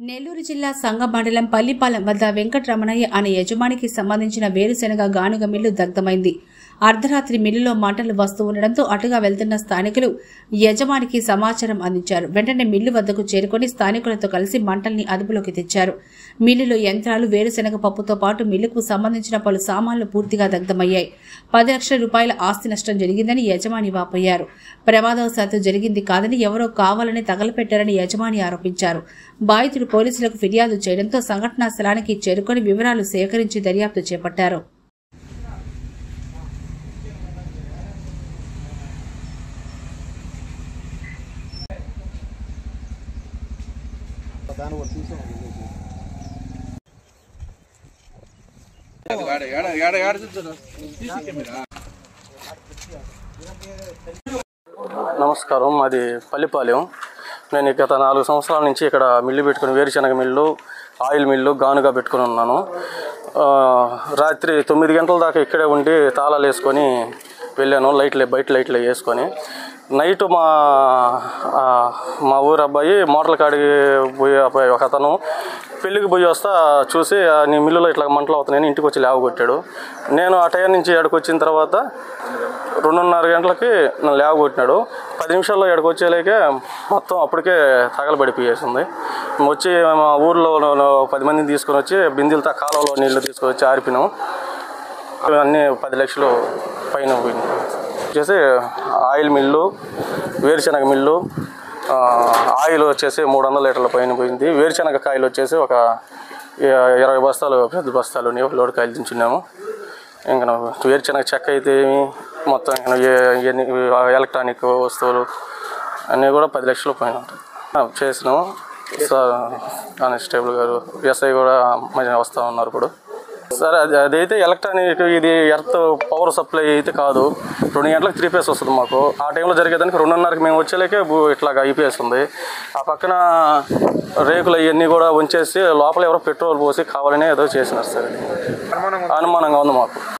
నెల్లూరు జిల్లా సంగ మండలం పల్లిపాలెం వద్ద వెంకటరమణయ్య అనే యజమానికి సంబంధించిన వేరుశెనగ గానుగ మిల్లు దగ్ధమైంది. అర్ధరాత్రి మిల్లులో మంటలు వస్తూ ఉండడంతో అటుగా వెళ్తున్న స్థానికులు యజమానికి సమాచారం అందించారు. వెంటనే మిల్లు వద్దకు చేరుకుని స్థానికులతో కలిసి మంటల్ని అదుపులోకి తెచ్చారు. మిల్లులో యంత్రాలు, వేరుశెనగ పప్పుతో పాటు మిల్లుకు సంబంధించిన పలు సామాన్లు పూర్తిగా దగ్ధమయ్యాయి. 10 లక్షల రూపాయల ఆస్తి నష్టం జరిగిందని యజమాని వాపోయారు. ప్రమాదవశాత్తు జరిగింది కాదని ఎవరో కావాలని తగలపెట్టారని యజమాని ఆరోపించారు. బాధితుడు పోలీసులకు ఫిర్యాదు చేయడంతో సంఘటనా స్థలానికి చేరుకుని వివరాలు సేకరించి దర్యాప్తు చేపట్టారు. నమస్కారం, మాది పల్లిపాలెం. నేను గత 4 సంవత్సరాల నుంచి ఇక్కడ మిల్లు పెట్టుకుని వేరుశెనగ మిల్లు, ఆయిల్ మిల్లు, గానుగా పెట్టుకుని ఉన్నాను. రాత్రి 9 గంటల దాకా ఇక్కడే ఉండి తాళాలు వేసుకొని వెళ్ళాను. బయట లైట్లు వేసుకొని. నైట్ మా ఊరు అబ్బాయి మోటార్ల కాడికి పోయి ఒక అతను పెళ్ళికి పోయి వస్తా చూసి నీ మిల్లులో ఇట్లా మంటలు అవుతున్నాయని ఇంటికి వచ్చి లేవగొట్టాడు. నేను ఆ టైం నుంచి ఎక్కడికి వచ్చిన తర్వాత 2:30 గంటలకి నన్ను లేవగొట్టినాడు. 10 నిమిషాల్లో ఎక్కడికి వచ్చేలాగే మొత్తం అప్పటికే తగలబడిపోయేసింది. వచ్చి మా ఊర్లో 10 మందిని తీసుకొని వచ్చి బిందెలతో కాలువలో నీళ్లు తీసుకొని వచ్చి ఆరిపినాం. అన్నీ 10 లక్షలు పైన పోయింది. వచ్చేసి ఆయిల్ మిల్లు, వేరుశెనగ మిల్లు, ఆయిల్ వచ్చేసి 300 లీటర్ల పైన పోయింది. వేరుశెనగ కాయలు వచ్చేసి ఒక 20 బస్తాలు, పెద్ద బస్తాలు లోడ్ కాయలు దించున్నాము. ఇంకా వేరుశెనగ చెక్క అయితే మొత్తం ఎలక్ట్రానిక్ వస్తువులు అన్నీ కూడా 10 లక్షల పైన ఉంటాయి. చేసినాము. కానిస్టేబుల్ గారు, ఎస్ఐ కూడా మంచిగా వస్తూ ఉన్నారు ఇప్పుడు. సరే, అదైతే ఎలక్ట్రానిక్, ఇది ఎర్త్ పవర్ సప్లై అయితే కాదు. 2 గంటలకు 3 ఫేస్ వస్తుంది మాకు. ఆ టైంలో జరిగేదానికి 2:30కి మేము వచ్చేలాకే ఇట్లాగా IPS ఉంది. ఆ పక్కన రేకులు అవన్నీ కూడా ఉంచేసి లోపల ఎవరో పెట్రోల్ పోసి కావాలనే ఏదో చేసినారు. సరే, అనుమానంగా ఉంది మాకు.